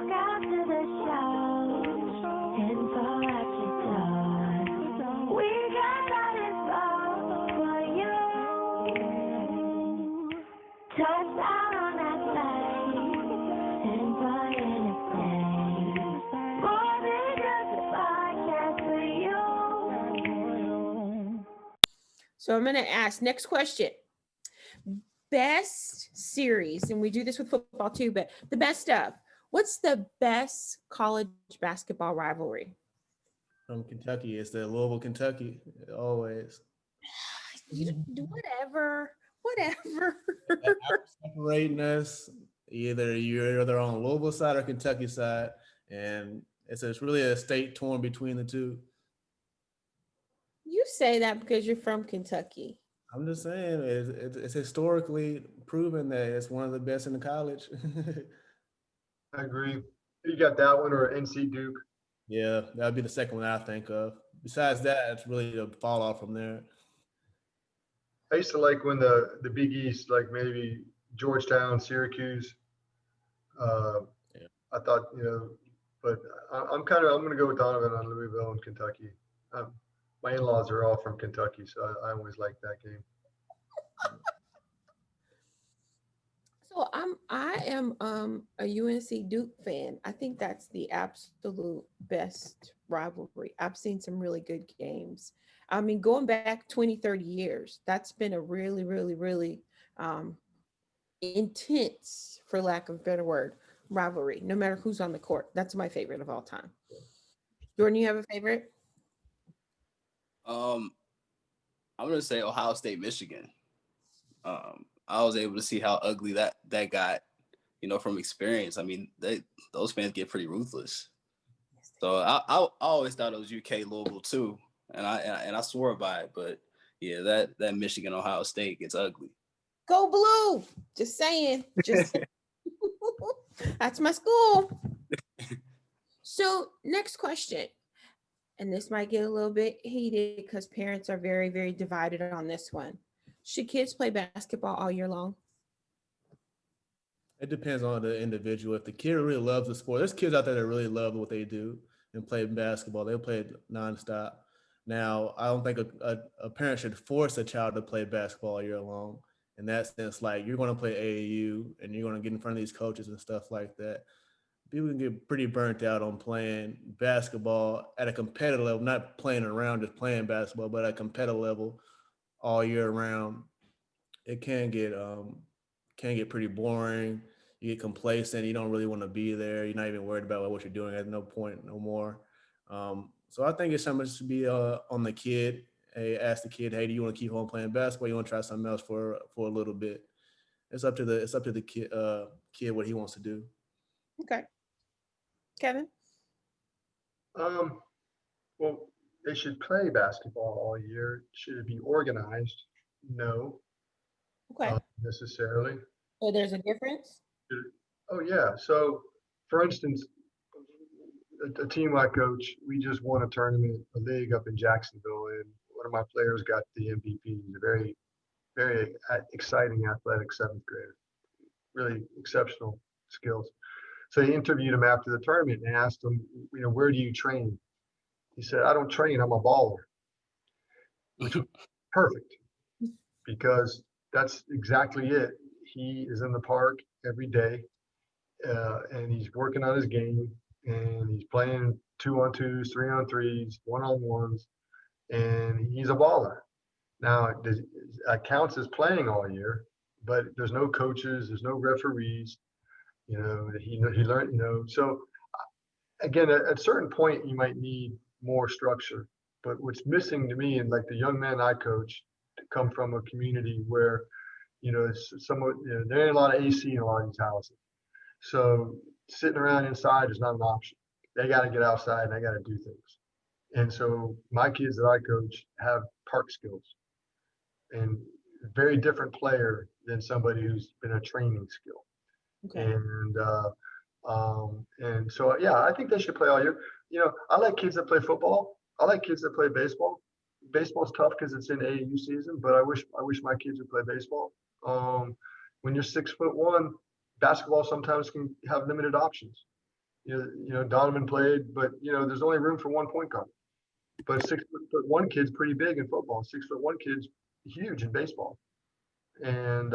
walk out to the show and fall at your door. We got that info for you. Touchdown on that play and for anything. More than just a podcast for you. So I'm going to ask next question. Best series, and we do this with football too, but the best of. What's the best college basketball rivalry? From Kentucky, it's the Louisville, Kentucky, always. Whatever. Separating us, you're either on Louisville side or Kentucky side, and it's really a state torn between the two. You say that because you're from Kentucky. I'm just saying, it's historically proven that it's one of the best in the college. I agree. You got that one or NC Duke? Yeah, that would be the second one I think of. Besides that, it's really a fall off from there. I used to like when the Big East, like maybe Georgetown, Syracuse. I thought, but I'm going to go with Donovan on Louisville and Kentucky. My in-laws are all from Kentucky, so I always liked that game. So I am a UNC Duke fan. I think that's the absolute best rivalry. I've seen some really good games. I mean, going back 20, 30 years, that's been a really, really, really intense, for lack of a better word, rivalry, no matter who's on the court. That's my favorite of all time. Jordan, you have a favorite? I'm gonna say Ohio State, Michigan. I was able to see how ugly that got, from experience. I mean, those fans get pretty ruthless. So I always thought it was UK Louisville too, and I swore by it. But yeah, that Michigan Ohio State gets ugly. Go blue! Just saying. That's my school. So next question. And this might get a little bit heated because parents are very, very divided on this one. Should kids play basketball all year long? It depends on the individual. If the kid really loves the sport, there's kids out there that really love what they do and play basketball. They'll play it nonstop. Now, I don't think a parent should force a child to play basketball all year long. In that sense, like you're going to play AAU and you're going to get in front of these coaches and stuff like that. People can get pretty burnt out on playing basketball at a competitive level, not playing around, just playing basketball, but at a competitive level all year round. It can get pretty boring. You get complacent. You don't really want to be there. You're not even worried about what you're doing at no point no more. So I think it's something to be on the kid. Hey, ask the kid, hey, do you want to keep on playing basketball? You want to try something else for a little bit? It's up to the kid what he wants to do. Okay. Kevin? Well, they should play basketball all year. Should it be organized? No. Okay. Not necessarily. So there's a difference? Oh, yeah. So, for instance, a team I coach, we just won a league up in Jacksonville, and one of my players got the MVP. He's a very, very exciting athletic seventh grader, really exceptional skills. So he interviewed him after the tournament and asked him, where do you train? He said, I don't train, I'm a baller. Which was perfect, because that's exactly it. He is in the park every day, and he's working on his game, and he's playing 2-on-2s, 3-on-3s, 1-on-1s, and he's a baller. Now, that counts as playing all year, but there's no coaches, there's no referees. He learned, so again, at a certain point, you might need more structure. But what's missing to me, and like the young men I coach, come from a community where, there ain't a lot of AC in a lot of these houses. So sitting around inside is not an option. They got to get outside and they got to do things. And so my kids that I coach have park skills, and very different player than somebody who's been a training skill. Okay. And so, yeah, I think they should play all year. I like kids that play football. I like kids that play baseball. Baseball's tough because it's in AAU season, but I wish my kids would play baseball. When you're 6'1", basketball sometimes can have limited options. Donovan played, but there's only room for one point guard. But 6'1" kid's pretty big in football. 6'1" kid's huge in baseball. And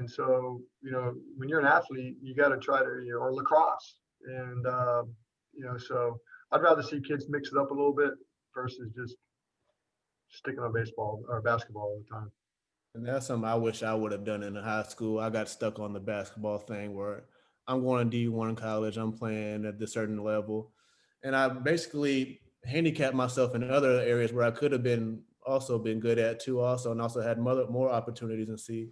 so when you're an athlete, you got to try to or lacrosse, and so I'd rather see kids mix it up a little bit versus just sticking on baseball or basketball all the time. And that's something I wish I would have done in high school. I got stuck on the basketball thing where I'm going to D1 college, I'm playing at this certain level. And I basically handicapped myself in other areas where I could have been good at too also, and also had more opportunities and see.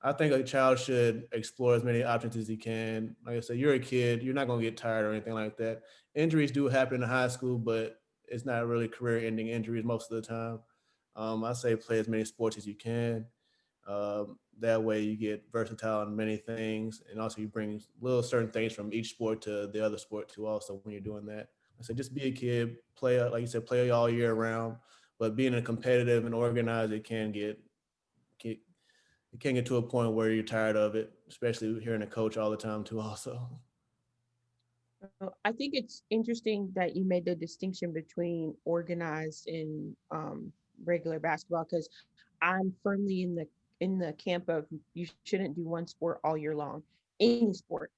I think a child should explore as many options as he can. Like I said, you're a kid, you're not going to get tired or anything like that. Injuries do happen in high school, but it's not really career-ending injuries most of the time. I say play as many sports as you can. That way you get versatile in many things, and also you bring little certain things from each sport to the other sport too also when you're doing that. So just be a kid, play, like you said, play all year round, but being a competitive and organized, it can get to a point where you're tired of it, especially hearing a coach all the time too also. I think it's interesting that you made the distinction between organized and regular basketball, because I'm firmly in the camp of you shouldn't do one sport all year long, any sport,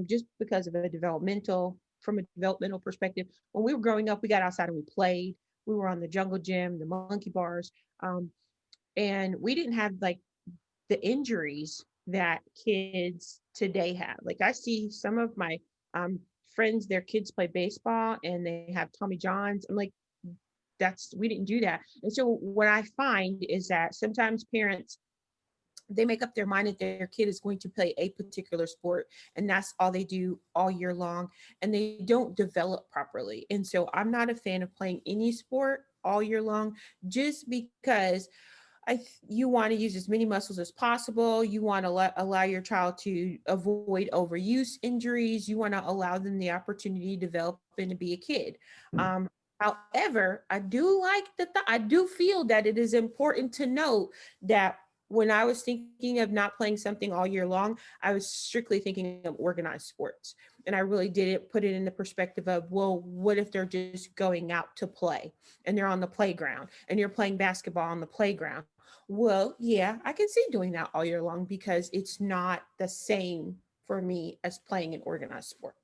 just because of from a developmental perspective. When we were growing up, we got outside and we played. We were on the jungle gym, the monkey bars, and we didn't have like the injuries that kids today have. Like I see some of my friends, their kids play baseball and they have Tommy Johns. I'm like, we didn't do that. And so what I find is that sometimes parents, they make up their mind that their kid is going to play a particular sport and that's all they do all year long, and they don't develop properly. And so I'm not a fan of playing any sport all year long, just because you want to use as many muscles as possible. You want to allow your child to avoid overuse injuries. You want to allow them the opportunity to develop and to be a kid. However, I do like I do feel that it is important to note that when I was thinking of not playing something all year long, I was strictly thinking of organized sports. And I really didn't put it in the perspective of, well, what if they're just going out to play and they're on the playground and you're playing basketball on the playground? Well, yeah, I can see doing that all year long because it's not the same for me as playing an organized sport.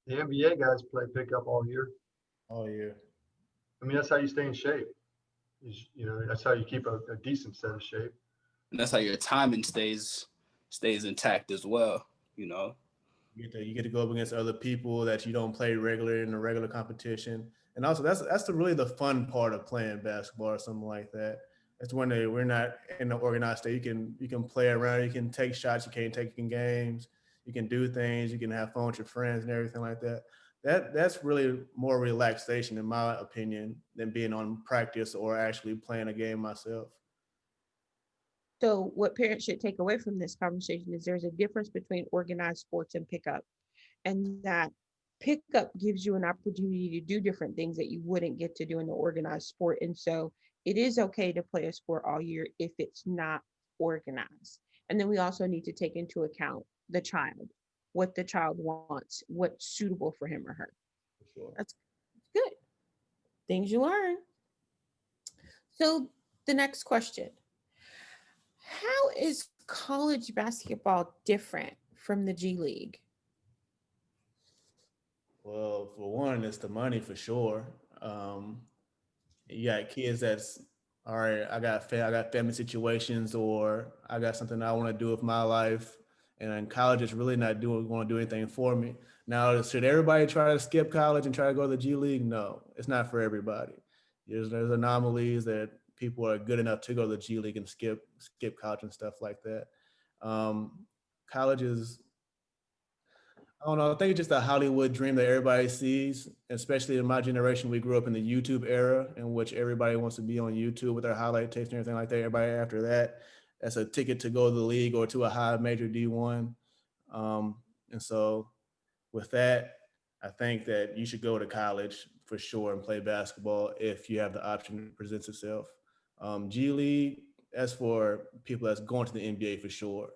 The NBA guys play pickup all year. All year. I mean, that's how you stay in shape. That's how you keep a decent set of shape. And that's how your timing stays intact as well. You get to go up against other people that you don't play regularly in a regular competition. And also that's really the fun part of playing basketball or something like that. It's when we're not in the organized state. You can play around, you can take shots, you can't take in games, you can do things, you can have fun with your friends and everything like that. That's really more relaxation, in my opinion, than being on practice or actually playing a game myself. So what parents should take away from this conversation is there's a difference between organized sports and pickup, and that pickup gives you an opportunity to do different things that you wouldn't get to do in the organized sport. And so it is okay to play a sport all year if it's not organized. And then we also need to take into account the child, what the child wants, what's suitable for him or her. For sure. That's good. Things you learn. So the next question: how is college basketball different from the G League? Well, for one, it's the money for sure. You got kids that's all right. I got family situations, or I got something I want to do with my life, and college is really not going to do anything for me. Now, should everybody try to skip college and try to go to the G League? No, it's not for everybody. There's anomalies that people are good enough to go to the G League and skip college and stuff like that. College is, I don't know. I think it's just a Hollywood dream that everybody sees, especially in my generation. We grew up in the YouTube era, in which everybody wants to be on YouTube with their highlight tapes and everything like that. Everybody after that, that's a ticket to go to the league or to a high major D1. And so with that, I think that you should go to college for sure and play basketball if you have the option that presents itself. G League, that's for people that's going to the NBA for sure.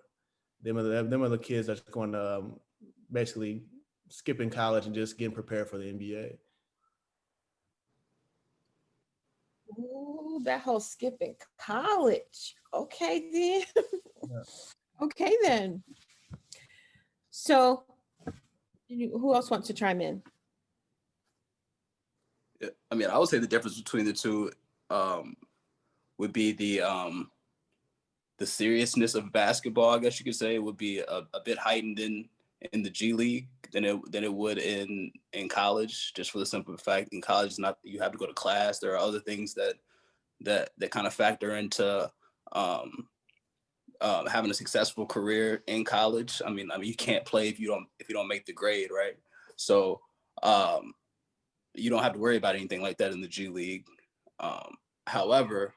Them are the kids that's going to basically skipping college and just getting prepared for the NBA. Ooh, that whole skipping college. Okay then. Yeah. Okay then. So, who else wants to chime in? I mean, I would say the difference between the two would be the seriousness of basketball. I guess you could say would be a bit heightened in the G League than it would in college. Just for the simple fact, in college, not you have to go to class. There are other things that kind of factor into having a successful career in college. I mean, you can't play if you don't make the grade, right? So you don't have to worry about anything like that in the G League. However,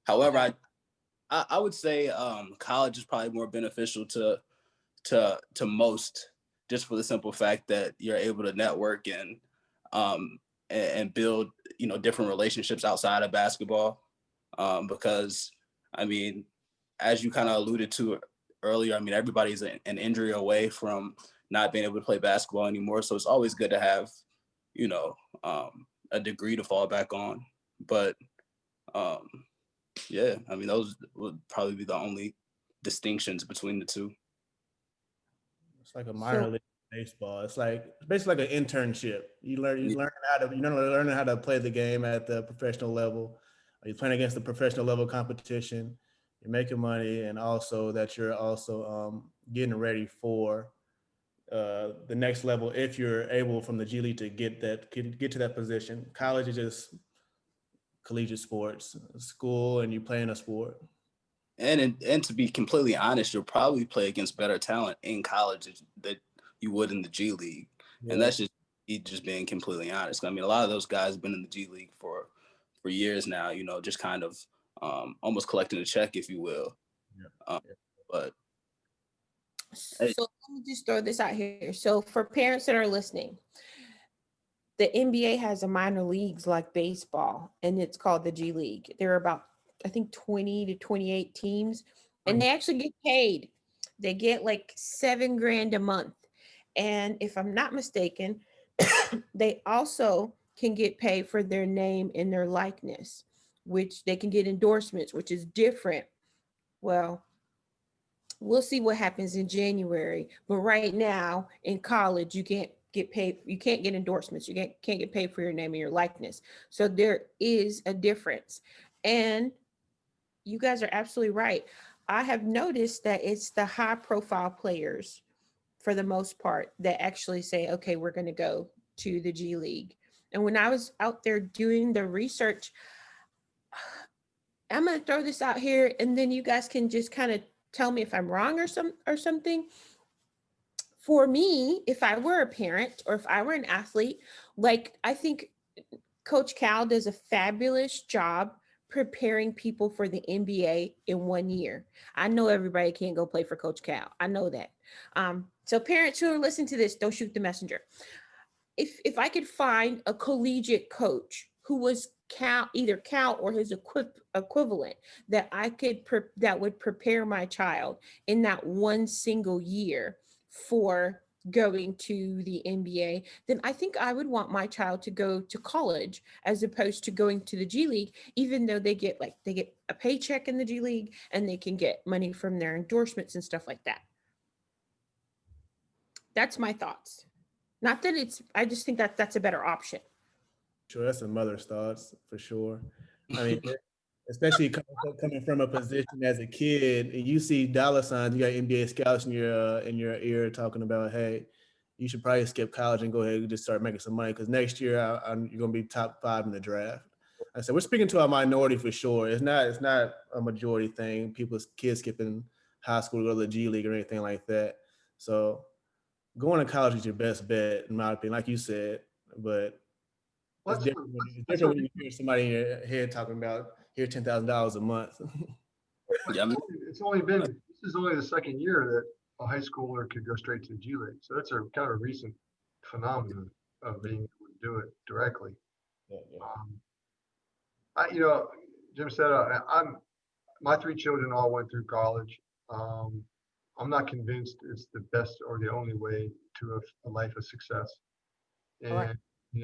I would say college is probably more beneficial to most, just for the simple fact that you're able to network and build different relationships outside of basketball. Because I mean, as you kind of alluded to earlier, I mean, everybody's an injury away from not being able to play basketball anymore. So it's always good to have, a degree to fall back on. But yeah, I mean, those would probably be the only distinctions between the two. It's like a minor league baseball. It's basically like an internship. You learn learning how to play the game at the professional level. You're playing against the professional level competition. You're making money, and also that you're also getting ready for the next level if you're able from the G League to get to that position. College is just collegiate sports, school, and you playing a sport. And to be completely honest, you'll probably play against better talent in college that you would in the G League. Yeah. And that's just being completely honest. I mean, a lot of those guys have been in the G League for years now, just kind of almost collecting a check, if you will. Yeah. But so let me just throw this out here. So for parents that are listening, the NBA has a minor leagues like baseball, and it's called the G League. There are about, I think, 20 to 28 teams, and they actually get paid. They get like $7,000 a month. And if I'm not mistaken, they also can get paid for their name and their likeness, which they can get endorsements, which is different. Well, we'll see what happens in January. But right now in college, you can't get paid. You can't get endorsements. You can't get paid for your name and your likeness. So there is a difference. And you guys are absolutely right. I have noticed that it's the high profile players for the most part that actually say, okay, we're going to go to the G League. And when I was out there doing the research, I'm going to throw this out here, and then you guys can just kind of tell me if I'm wrong or something. For me, if I were a parent or if I were an athlete, I think Coach Cal does a fabulous job preparing people for the NBA in 1 year. I know everybody can't go play for Coach Cal. I know that. So parents who are listening to this, don't shoot the messenger. If I could find a collegiate coach who was either Cal or his equivalent that that would prepare my child in that one single year for going to the NBA, then I think I would want my child to go to college as opposed to going to the G League, even though they get a paycheck in the G League and they can get money from their endorsements and stuff like that. That's my thoughts. Not that I just think that that's a better option. Sure, that's a mother's thoughts for sure. I mean, especially coming from a position as a kid, and you see dollar signs, you got NBA scouts in your ear talking about, hey, you should probably skip college and go ahead and just start making some money because next year you're going to be top 5 in the draft. I said we're speaking to a minority for sure. It's not a majority thing. Kids skipping high school to go to the G League or anything like that. So going to college is your best bet, in my opinion, like you said. But it's different when you hear somebody in your head talking about here $10,000 a month. Yeah, this is only the second year that a high schooler could go straight to the G League. So that's a kind of a recent phenomenon of being able to do it directly. Yeah. Jim said, my 3 children all went through college. I'm not convinced it's the best or the only way to a life of success. And Correct.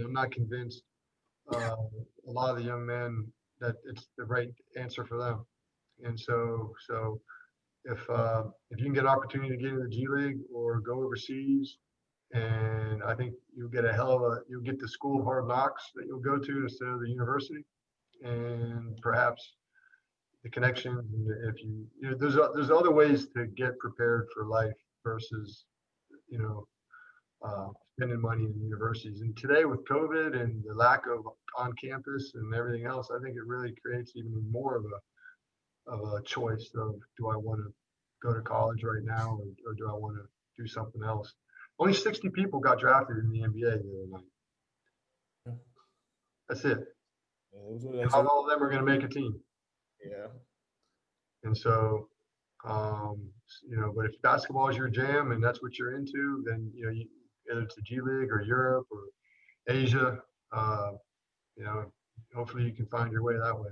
I'm not convinced a lot of the young men that it's the right answer for them. And so if you can get an opportunity to get into the G League or go overseas, and I think you'll get you'll get the school of hard knocks that you'll go to instead of the university, and perhaps the connections. And if there's other ways to get prepared for life versus spending money in universities. And today with COVID and the lack of on campus and everything else, I think it really creates even more of a choice of, do I want to go to college right now, or do I want to do something else? Only 60 people got drafted in the NBA the other night. That's it. Not all of them are going to make a team. Yeah. And so, but if basketball is your jam and that's what you're into, then, either it's the G League or Europe or Asia, hopefully you can find your way that way.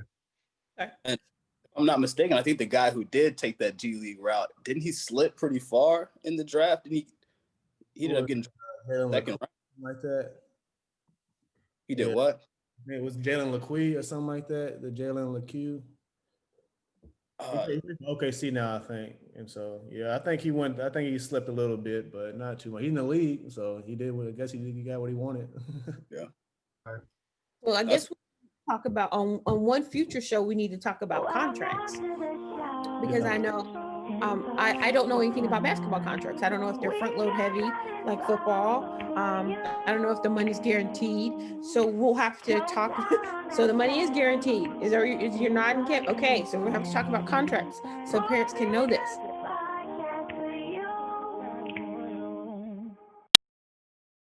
And if I'm not mistaken, I think the guy who did take that G League route, didn't he slip pretty far in the draft? And he ended up getting second round. Like that. He did what? It was Jalen LeQuee or something like that. The Jalen LeQ. Okay, see now, I think. And so, yeah, I think he slipped a little bit, but not too much. He's in the league, so he did. I guess he got what he wanted. Yeah. Well, I guess we'll talk about on one future show, we need to talk about contracts, because I know I don't know anything about basketball contracts. I don't know if they're front load heavy like football. I don't know if the money's guaranteed. So we'll have to talk. So the money is guaranteed. Is you're not in camp? Okay, so we'll have to talk about contracts so parents can know this.